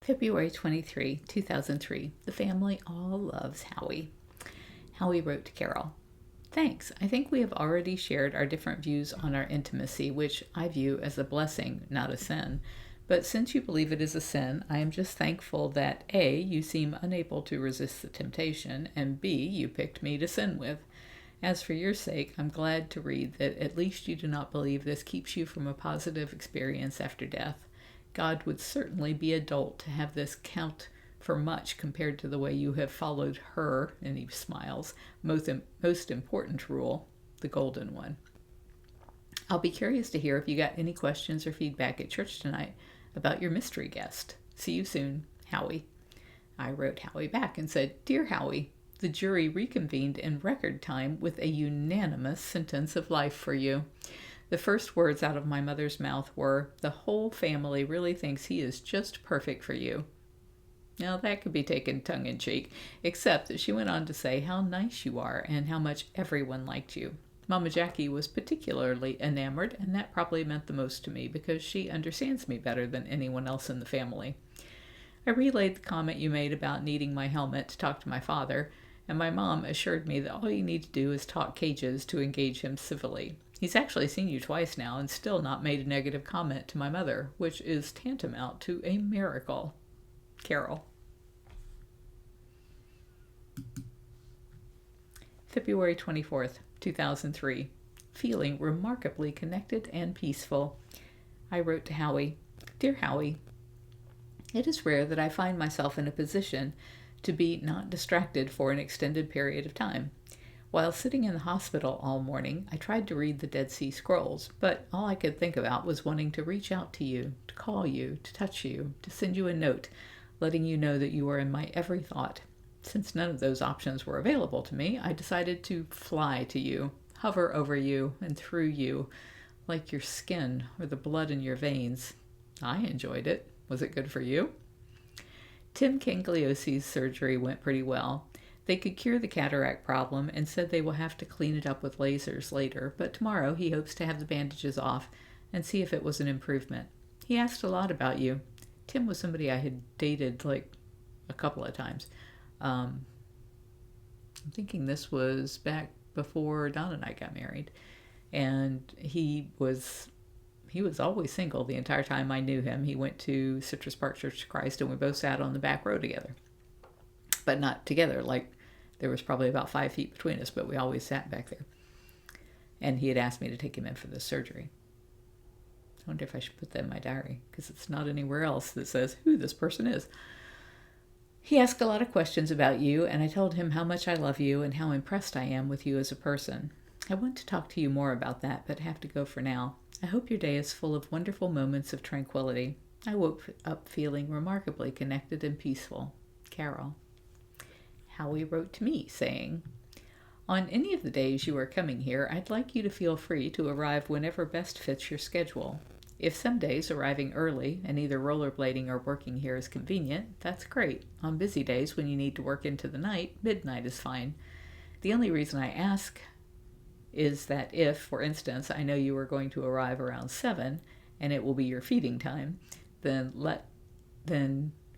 February 23, 2003. The family all loves Howie. Howie wrote to Carole, "Thanks. I think we have already shared our different views on our intimacy, which I view as a blessing, not a sin. But since you believe it is a sin, I am just thankful that A, you seem unable to resist the temptation, and B, you picked me to sin with. As for your sake, I'm glad to read that at least you do not believe this keeps you from a positive experience after death. God would certainly be a dolt to have this count for much compared to the way you have followed her," and he smiles, most important rule, the golden one. "I'll be curious to hear if you got any questions or feedback at church tonight about your mystery guest. See you soon, Howie." I wrote Howie back and said, "Dear Howie, the jury reconvened in record time with a unanimous sentence of life for you. The first words out of my mother's mouth were, 'The whole family really thinks he is just perfect for you.' Now that could be taken tongue-in-cheek, except that she went on to say how nice you are and how much everyone liked you. Momma Jacquie was particularly enamoured, and that probably meant the most to me because she understands me better than anyone else in the family. I relayed the comment you made about needing my helmet to talk to my father, and my mom assured me that all you need to do is talk cages to engage him civilly. He's actually seen you twice now and still not made a negative comment to my mother, which is tantamount to a miracle. Carole." February 24th, 2003. Feeling remarkably connected and peaceful. I wrote to Howie, "Dear Howie, it is rare that I find myself in a position to be not distracted for an extended period of time. While sitting in the hospital all morning, I tried to read the Dead Sea Scrolls, but all I could think about was wanting to reach out to you, to call you, to touch you, to send you a note, letting you know that you were in my every thought. Since none of those options were available to me, I decided to fly to you, hover over you and through you, like your skin or the blood in your veins. I enjoyed it. Was it good for you?" Tim Cangliosi's surgery went pretty well. They could cure the cataract problem and said they will have to clean it up with lasers later, but tomorrow he hopes to have the bandages off and see if it was an improvement. He asked a lot about you. Tim was somebody I had dated like a couple of times. I'm thinking this was back before Don and I got married, and he was always single the entire time I knew him. He went to Citrus Park Church of Christ, and we both sat on the back row together, but not together. Like there was probably about 5 feet between us, but we always sat back there. And he had asked me to take him in for this surgery. I wonder if I should put that in my diary, because it's not anywhere else that says who this person is. He asked a lot of questions about you, and I told him how much I love you and how impressed I am with you as a person. I want to talk to you more about that, but have to go for now. I hope your day is full of wonderful moments of tranquility. I woke up feeling remarkably connected and peaceful. Carole." Howie wrote to me saying, "On any of the days you are coming here, I'd like you to feel free to arrive whenever best fits your schedule. If some days arriving early and either rollerblading or working here is convenient, that's great. On busy days when you need to work into the night, midnight is fine. The only reason I ask is that if, for instance, I know you are going to arrive around 7 and it will be your feeding time, then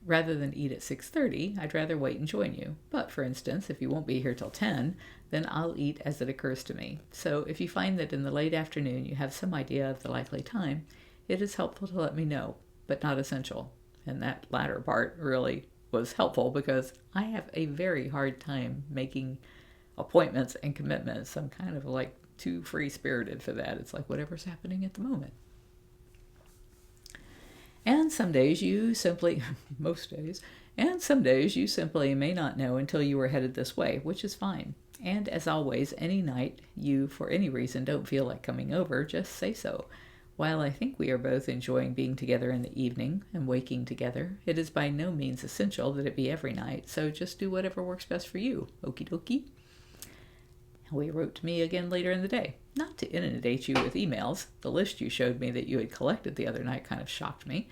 rather than eat at 6:30, I'd rather wait and join you. But for instance, if you won't be here till 10, then I'll eat as it occurs to me. So if you find that in the late afternoon you have some idea of the likely time, it is helpful to let me know, but not essential." And that latter part really was helpful because I have a very hard time making appointments and commitments. I'm kind of like too free-spirited for that. It's like whatever's happening at the moment. And some days you simply, most days, and some days you simply may not know until you are headed this way, which is fine. And as always, any night you, for any reason, don't feel like coming over, just say so. While I think we are both enjoying being together in the evening and waking together, it is by no means essential that it be every night, so just do whatever works best for you. Okie dokie. Howie wrote to me again later in the day. Not to inundate you with emails, the list you showed me that you had collected the other night kind of shocked me.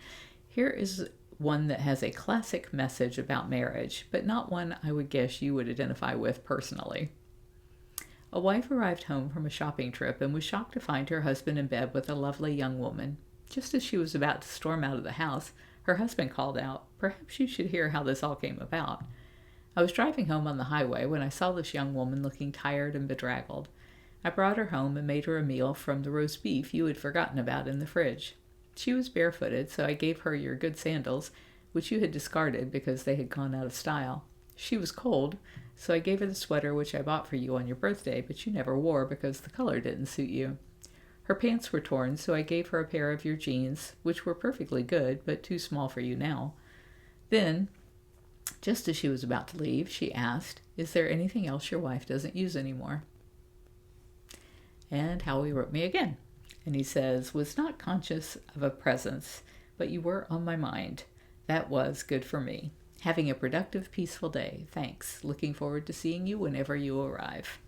Here is one that has a classic message about marriage, but not one I would guess you would identify with personally. A wife arrived home from a shopping trip and was shocked to find her husband in bed with a lovely young woman. Just as she was about to storm out of the house, Her husband called out, "Perhaps you should hear how this all came about." I was driving home on the highway when I saw this young woman looking tired and bedraggled. I brought her home and made her a meal from the roast beef you had forgotten about in the fridge. She was barefooted, so I gave her your good sandals, which you had discarded because they had gone out of style. She was cold, so I gave her the sweater which I bought for you on your birthday, but you never wore because the color didn't suit you. Her pants were torn, so I gave her a pair of your jeans, which were perfectly good, but too small for you now. Then, just as she was about to leave, she asked, "Is there anything else your wife doesn't use anymore?" And Howie wrote me again. And he says, "Was not conscious of a presence, but you were on my mind. That was good for me. Having a productive, peaceful day. Thanks. Looking forward to seeing you whenever you arrive."